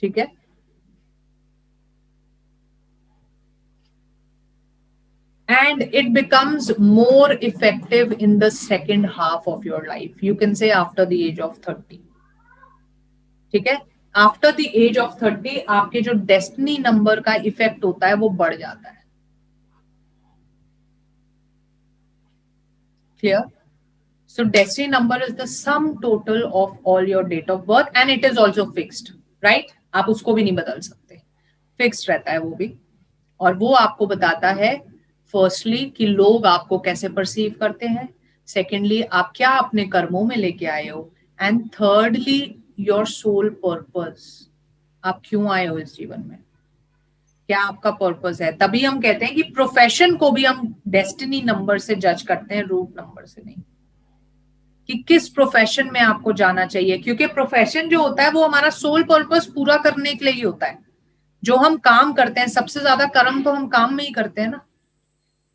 ठीक है. And it becomes more effective in the second half of your life. You can say after the age of 30. ठीक है. After the age of 30 आपके जो destiny number का effect होता है वो बढ़ जाता है. Clear? So destiny number is the sum total of all your date of birth and it is also fixed, right? आप उसको भी नहीं बदल सकते, फिक्स्ड रहता है वो भी. और वो आपको बताता है फर्स्टली कि लोग आपको कैसे परसीव करते हैं, सेकेंडली आप क्या अपने कर्मों में लेके आए हो, and thirdly your soul purpose, आप क्यों आए हो इस जीवन में, क्या आपका पर्पस है। तभी हम कहते हैं कि प्रोफेशन को भी हम डेस्टिनी नंबर से जज करते हैं, रूट नंबर से नहीं, कि किस प्रोफेशन में आपको जाना चाहिए, क्योंकि प्रोफेशन जो होता है वो हमारा सोल पर्पस पूरा करने के लिए ही होता है। जो हम काम करते हैं, सबसे ज्यादा कर्म तो हम काम में ही करते हैं ना,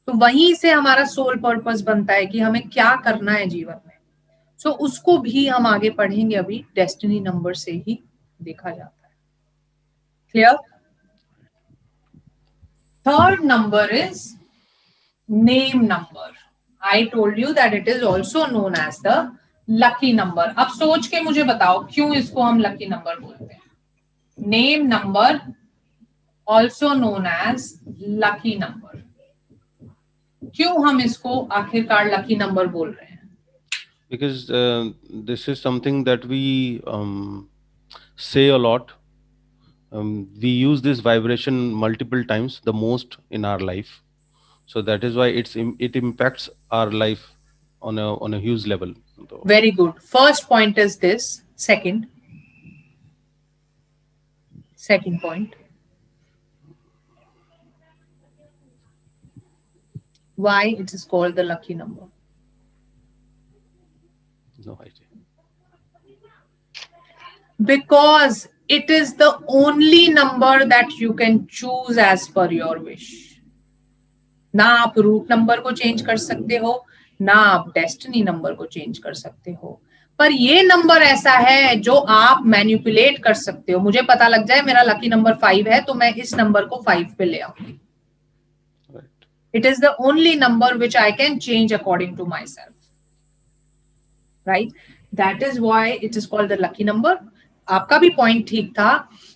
तो वहीं से हमारा सोल पर्पस बनता है कि हमें क्या करना है जीवन में। सो उसको भी हम आगे पढ़ेंगे, अभी डेस्टिनी नंबर से ही देखा जाता है। Clear? Third number is name number. I told you that it is also known as the lucky number. अब सोच के मुझे बताओ क्यों इसको हम लकी नंबर बोलते हैं. Name number also known as lucky number. क्यों हम इसको आखिरकार लकी नंबर बोल रहे हैं? Because this is something that we say a lot. We use this vibration multiple times, the most in our life. So that is why it impacts our life on a huge level. So, Very good. First point is this. Second point. Why it is called the lucky number? no idea. Because it is the only number that you can choose as per your wish. ना आप root number को change कर सकते हो, ना आप destiny number को change कर सकते हो, पर ये नंबर ऐसा है जो आप मैनिपुलेट कर सकते हो। मुझे पता लग जाए मेरा लकी नंबर 5 है तो मैं इस नंबर को 5 पे ले आऊंगी. It is the only number which I can change according to myself. Right? That is why it is called the lucky number. आपका भी पॉइंट ठीक था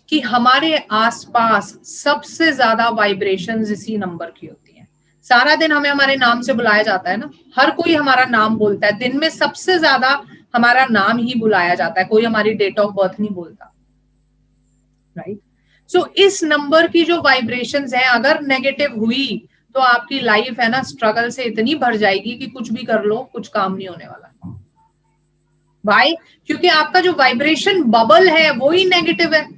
कि हमारे आसपास सबसे ज्यादा वाइब्रेशंस इसी नंबर की होती हैं. सारा दिन हमें हमारे नाम से बुलाया जाता है ना, हर कोई हमारा नाम बोलता है. दिन में सबसे ज्यादा हमारा नाम ही बुलाया जाता है, कोई हमारी डेट ऑफ बर्थ नहीं बोलता. राइट? सो इस नंबर की जो वाइब्रेशंस हैं अगर नेगेटिव हुई तो आपकी लाइफ है ना स्ट्रगल से इतनी भर जाएगी कि कुछ भी कर लो कुछ काम नहीं होने वाला. भाई, क्योंकि आपका जो वाइब्रेशन बबल है वो ही नेगेटिव है,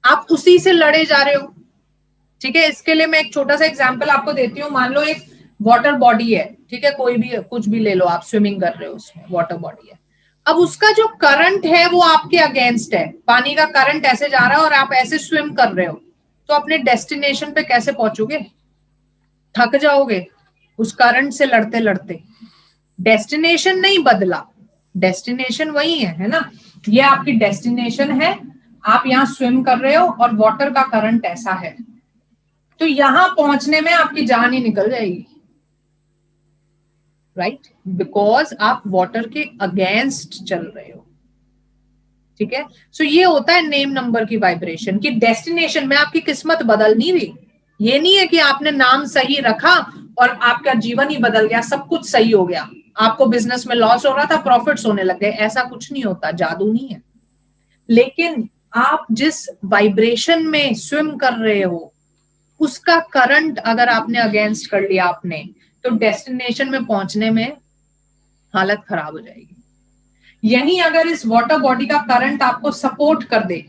आप उसी से लड़े जा रहे हो. ठीक है, इसके लिए मैं एक छोटा सा एग्जांपल आपको देती हूँ. मान लो एक वाटर बॉडी है, ठीक है, कोई भी कुछ भी ले लो, आप स्विमिंग कर रहे हो उसमें, वाटर बॉडी है. अब उसका जो करंट है वो आपके अगेंस्ट है, पानी का करंट ऐसे जा रहा है और आप ऐसे स्विम कर रहे हो, तो अपने डेस्टिनेशन पे कैसे पहुंचोगे? थक जाओगे उस करंट से लड़ते लड़ते. डेस्टिनेशन नहीं बदला, डेस्टिनेशन वही है ना. ये आपकी डेस्टिनेशन है, आप यहाँ स्विम कर रहे हो और वाटर का करंट ऐसा है, तो यहां पहुंचने में आपकी जान ही निकल जाएगी. राइट? बिकॉज आप वाटर के अगेंस्ट चल रहे हो. ठीक है, सो ये होता है नेम नंबर की वाइब्रेशन, कि डेस्टिनेशन में आपकी किस्मत बदल नहीं रही. ये नहीं है कि आपने नाम सही रखा और आपका जीवन ही बदल गया, सब कुछ सही हो गया, आपको बिजनेस में लॉस हो रहा था प्रॉफिट्स होने लग गए. ऐसा कुछ नहीं होता, जादू नहीं है. लेकिन आप जिस वाइब्रेशन में स्विम कर रहे हो उसका करंट अगर आपने अगेंस्ट कर लिया आपने, तो डेस्टिनेशन में पहुंचने में हालत खराब हो जाएगी. यही अगर इस वाटर बॉडी का करंट आपको सपोर्ट कर दे,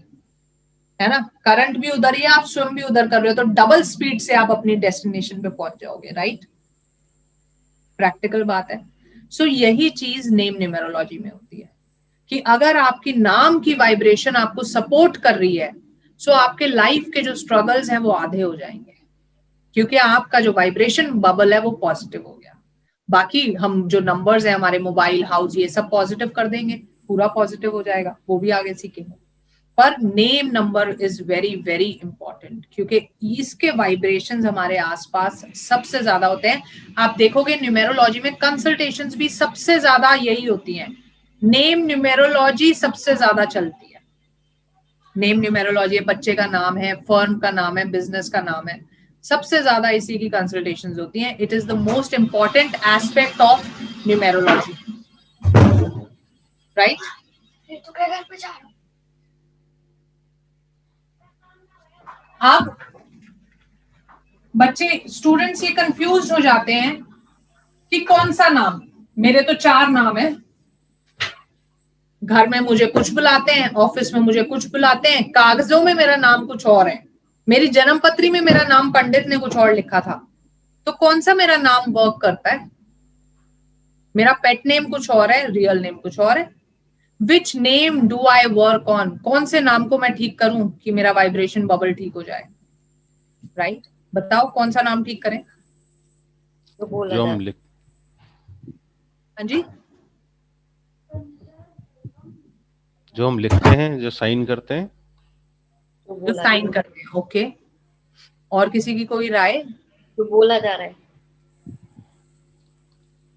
है ना, करंट भी उधर ही आप स्विम भी उधर कर रहे हो, तो डबल स्पीड से आप अपनी डेस्टिनेशन पे पहुंच जाओगे. राइट? प्रैक्टिकल बात है. सो यही चीज नेम न्यूमेरोलॉजी में होती है कि अगर आपकी नाम की वाइब्रेशन आपको सपोर्ट कर रही है, सो आपके लाइफ के जो स्ट्रगल्स हैं वो आधे हो जाएंगे, क्योंकि आपका जो वाइब्रेशन बबल है वो पॉजिटिव हो गया. बाकी हम जो नंबर्स हैं हमारे मोबाइल, हाउस, ये सब पॉजिटिव कर देंगे, पूरा पॉजिटिव हो जाएगा, वो भी आगे सीखेंगे. पर name number is very very important, क्योंकि इसके वाइब्रेशंस हमारे आसपास सबसे ज्यादा होते हैं. आप देखोगे न्यूमेरोलॉजी में कंसल्टेशंस भी सबसे ज्यादा यही होती हैं, नेम न्यूमेरोलॉजी सबसे ज्यादा चलती है. नेम न्यूमेरोलॉजी, बच्चे का नाम है, फर्म का नाम है, बिजनेस का नाम है, सबसे ज्यादा इसी की कंसल्टेशंस होती हैं. It is the most important aspect of numerology. Right? तो क्या घर पे जा रहा हूँ? अब बच्चे स्टूडेंट्स ये कंफ्यूज हो जाते हैं कि कौन सा नाम, मेरे तो 4 नाम है, घर में मुझे कुछ बुलाते हैं, ऑफिस में मुझे कुछ बुलाते हैं, कागजों में मेरा नाम कुछ और है, मेरी जन्म पत्री में मेरा नाम पंडित ने कुछ और लिखा था, तो कौन सा मेरा नाम वर्क करता है? मेरा पेट नेम कुछ और है, रियल नेम कुछ और है। Which name do I work on, कौन से नाम को मैं ठीक करूं कि मेरा वाइब्रेशन बबल ठीक हो जाए, राइट? बताओ कौन सा नाम ठीक करें? तो बोला जो जा हम लिख हाँ जी, जो हम लिखते हैं, जो साइन करते हैं। तो जो बोला साइन करते हैं, ओके। और किसी की कोई राय? तो बोला जा रहा है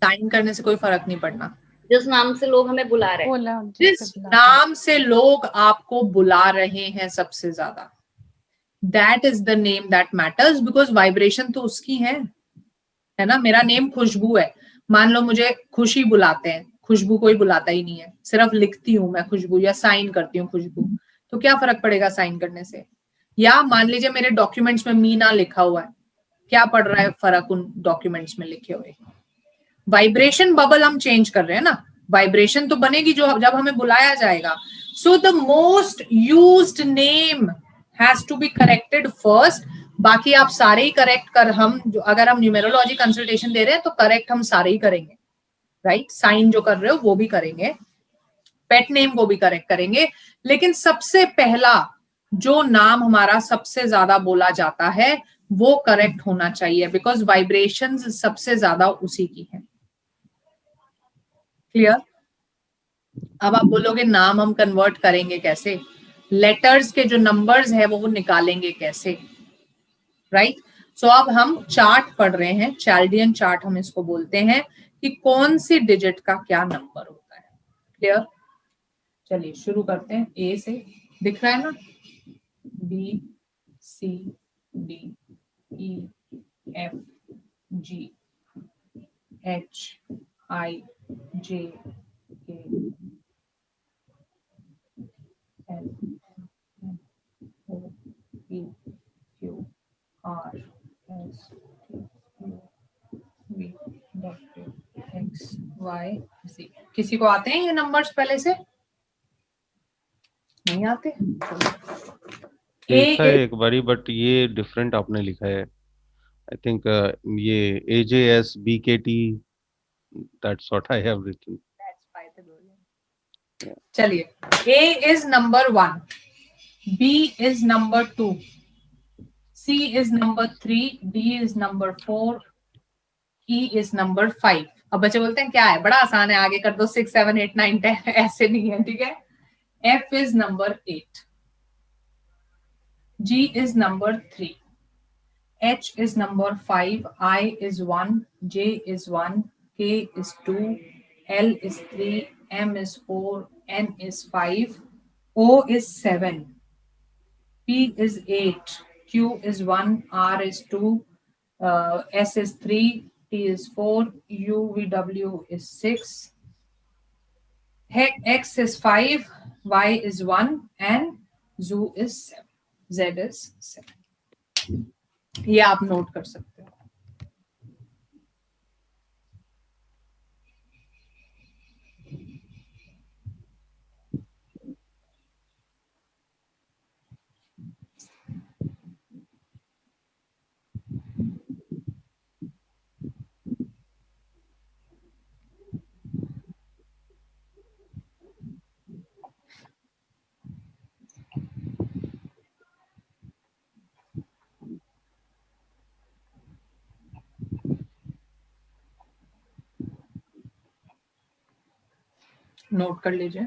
साइन करने से कोई फर्क नहीं पड़ना, जिस नाम से लोग हमें बुला रहे हैं। बोला जिस नाम से लोग आपको बुला रहे हैं सबसे ज्यादा, that is the name that matters, because vibration तो उसकी है ना। मेरा नेम खुशबू है, मान लो मुझे खुशी बुलाते हैं, खुशबू कोई बुलाता ही नहीं है, सिर्फ लिखती हूं मैं खुशबू या साइन करती हूँ खुशबू, तो क्या फर्क पड़ेगा साइन करने से? या मान लीजिए मेरे डॉक्यूमेंट्स में मीना लिखा हुआ है, क्या पड़ रहा है फर्क उन डॉक्यूमेंट्स में लिखे हुए? वाइब्रेशन बबल हम चेंज कर रहे हैं ना, वाइब्रेशन तो बनेगी जो जब हमें बुलाया जाएगा। So the most used name has to be corrected first. बाकी आप सारे ही करेक्ट कर, हम जो अगर हम न्यूमेरोलॉजी कंसल्टेशन दे रहे हैं तो करेक्ट हम सारे ही करेंगे, राइट? साइन जो कर रहे हो वो भी करेंगे, पेट नेम को भी करेक्ट करेंगे, लेकिन सबसे पहला जो नाम हमारा सबसे ज्यादा बोला जाता है वो करेक्ट होना चाहिए, बिकॉज वाइब्रेशंस सबसे ज्यादा उसी की है। क्लियर? अब आप बोलोगे नाम हम कन्वर्ट करेंगे कैसे, लेटर्स के जो नंबर्स है वो निकालेंगे कैसे, राइट? सो अब हम चार्ट पढ़ रहे हैं, चैल्डियन चार्ट हम इसको बोलते हैं, कि कौन सी डिजिट का क्या नंबर होता है। क्लियर? चलिए शुरू करते हैं ए से, दिख रहा है ना? B C D E F G H I J K L O P Q R S T U V W X Y Z। किसी को आते हैं ये नंबर्स पहले से? नहीं आते? लिखा है ए एक बारी, बट ये डिफरेंट आपने लिखा है। आई थिंक ये AJSBKT, that's what I have written. चलिए, A is number 1, B is number 2, C is number 3, D is number 4, E is number 5। अब बच्चे बोलते हैं क्या है, बड़ा आसान है, आगे कर दो 6 7 8 9 10, ऐसे नहीं है, ठीक है? F is number 8, G is number 3, H is number 5, I is 1, J is 1, K is 2, L is 3, M is 4, N is 5, O is 7, P is 8, Q is 1, R is 2, S is 3, T is 4, U, V, W is 6, X is 5, Y is 1, and Z is 7. Z is 7. ये आप note कर सकते हो। Note कर लीजिए।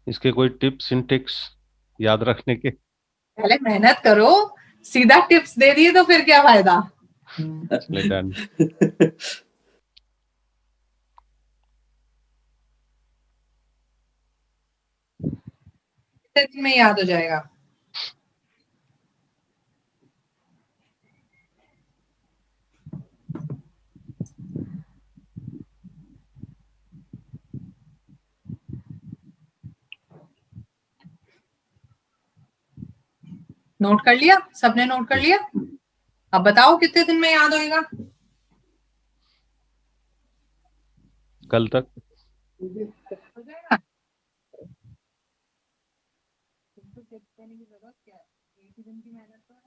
इसके कोई tips इन ticks याद रखने के? पहले मेहनत करो, सीधा टिप्स दे दिए तो फिर क्या फायदा? चले डन। में याद हो जाएगा। नोट कर लिया? सबने नोट कर लिया? अब बताओ कितने दिन में याद होएगा? कल तक। हो जाएगा? तुमको टिप्स देने की जरूरत क्या है? एक ही दिन की मेहनत तो है।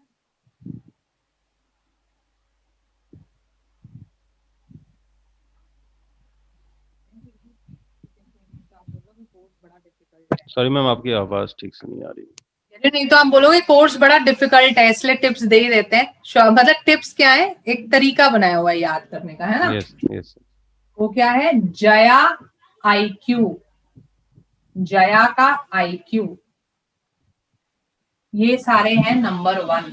आप बोलोगे कोर्स बड़ा डिफिकल्ट है। सॉरी मैम, आपकी आवाज ठीक से नहीं आ रही। अरे नहीं तो हम बोलोगे कोर्स बड़ा डिफिकल्ट है इसलिए टिप्स दे ही देते हैं। मतलब टिप्स क्या है? एक तरीका बनाया हुआ है याद करने का, है ना? Yes yes. वो क्या है? जया आईक्यू। जया का आईक्यू, ये सारे हैं नंबर 1।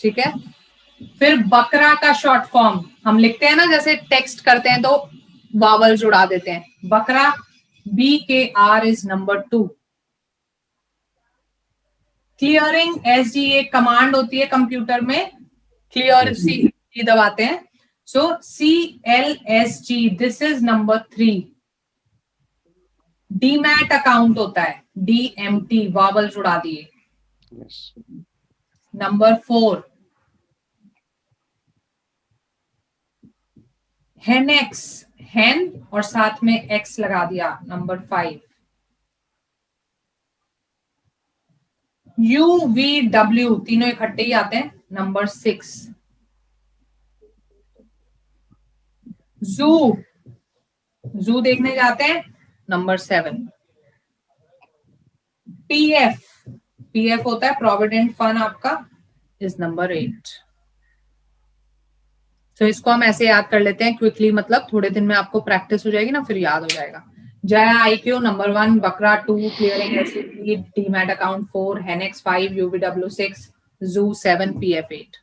ठीक है। फिर बकरा का शॉर्ट फॉर्म हम लिखते हैं ना, जैसे टेक्स्ट करते हैं तो वावल जुड़ा देते हैं। बकरा BKR is number 2। Clearing SG एक कमांड होती है कंप्यूटर में, क्लियर सी दबाते हैं। सो CLSG this is number 3। Demat account होता है, DMT वावल जुड़ा दिए। यस। नंबर 4 हेनेक्स, हेन और साथ में एक्स लगा दिया। नंबर 5 UVW, तीनों इकट्ठे ही आते हैं। नंबर 6 जू, जू देखने जाते हैं। नंबर 7 PF, PF होता है प्रोविडेंट फंड आपका, इज नंबर 8। तो इसको हम ऐसे याद कर लेते हैं क्विकली, मतलब थोड़े दिन में आपको प्रैक्टिस हो जाएगी ना, फिर याद हो जाएगा। जया आईक्यू नंबर 1, बकरा 2, clearing SCP, demat account 4, हेनेक्स 5, UVW 6, जू 7, पीएफ 8।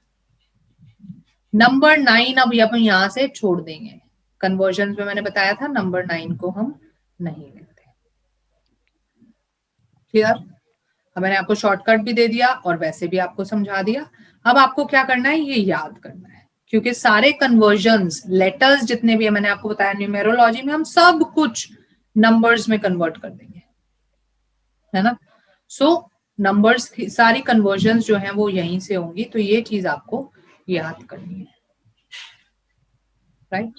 नंबर 9 अब हम यहां से छोड़ देंगे। कन्वर्जन में मैंने बताया था नंबर 9 को हम नहीं लेते। क्लियर? अब मैंने आपको शॉर्टकट भी दे दिया और वैसे भी आपको समझा दिया। अब आपको क्या करना है? ये याद करना है, क्योंकि सारे कन्वर्जन्स, लेटर्स जितने भी है, मैंने आपको बताया न्यूमेरोलॉजी में हम सब कुछ नंबर्स में कन्वर्ट कर देंगे, है ना? सो नंबर्स की सारी कन्वर्जन्स जो है वो यहीं से होंगी, तो ये चीज आपको याद करनी है। राइट?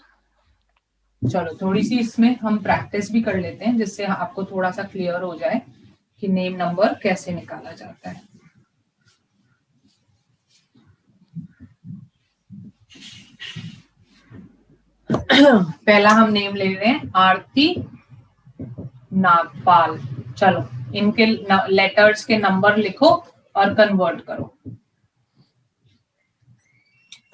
चलो थोड़ी सी इसमें हम प्रैक्टिस भी कर लेते हैं, जिससे आपको थोड़ा सा क्लियर हो जाए कि नेम नंबर कैसे निकाला जाता है। पहला हम नेम ले रहे हैं आरती नागपाल। चलो इनके लेटर्स के नंबर लिखो और कन्वर्ट करो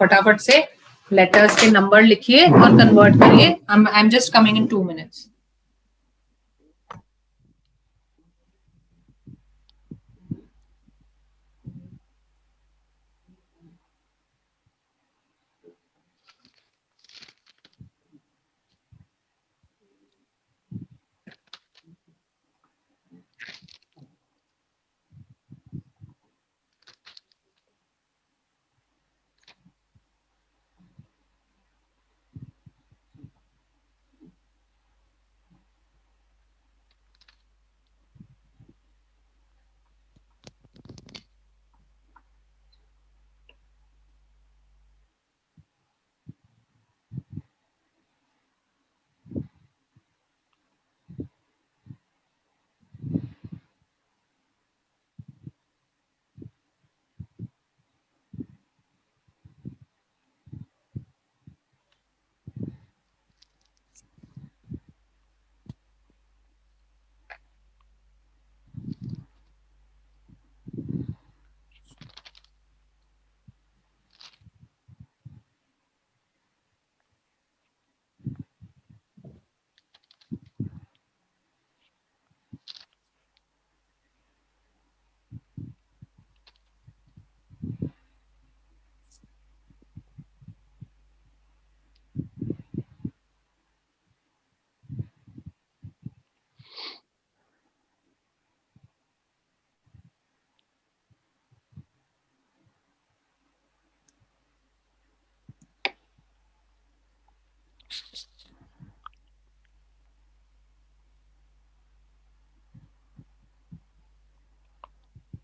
फटाफट से। लेटर्स के नंबर लिखिए और कन्वर्ट करिए। I am just coming in 2 minutes।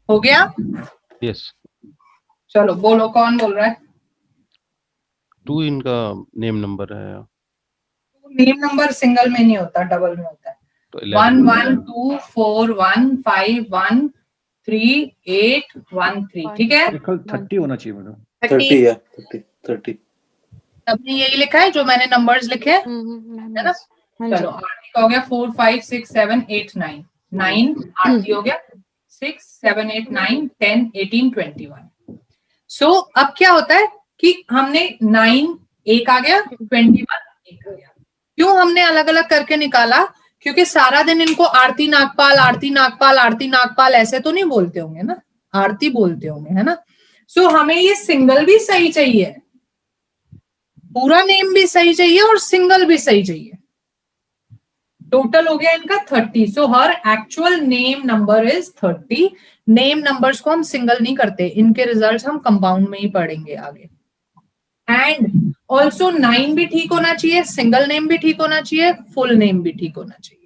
हो गया? Yes. चलो बोलो, कौन बोल रहा है? 2 इनका नेम नंबर है, नेम नंबर सिंगल में नहीं होता, डबल में होता है। तो 1 11. 1 2 4 1 5 1 3 8 1 3, ठीक है? 30 होना चाहिए मैडम। 30 या 30 सबने यही लिखा है जो मैंने नंबर्स लिखे हैं, है ना? चलो आरती का हो गया 4 5 6 7 8 9, 9 आरती हो गया, 6 7 8 9 10 18 21। सो अब क्या होता है कि हमने 9 एक आ गया, 21 एक आ गया। क्यों हमने अलग अलग करके निकाला? क्योंकि सारा दिन इनको आरती नागपाल आरती नागपाल आरती नागपाल ऐसे तो नहीं बोलते होंगे ना, आरती बोलते होंगे, है ना? सो हमें ये सिंगल भी सही चाहिए, पूरा नेम भी सही चाहिए और सिंगल भी सही चाहिए। टोटल हो गया इनका 30। सो हर actual name number is 30। Name numbers को हम सिंगल नहीं करते, इनके रिजल्ट्स हम कंपाउंड में ही पढ़ेंगे आगे। एंड ऑल्सो 9 भी ठीक होना चाहिए, सिंगल नेम भी ठीक होना चाहिए, फुल नेम भी ठीक होना चाहिए।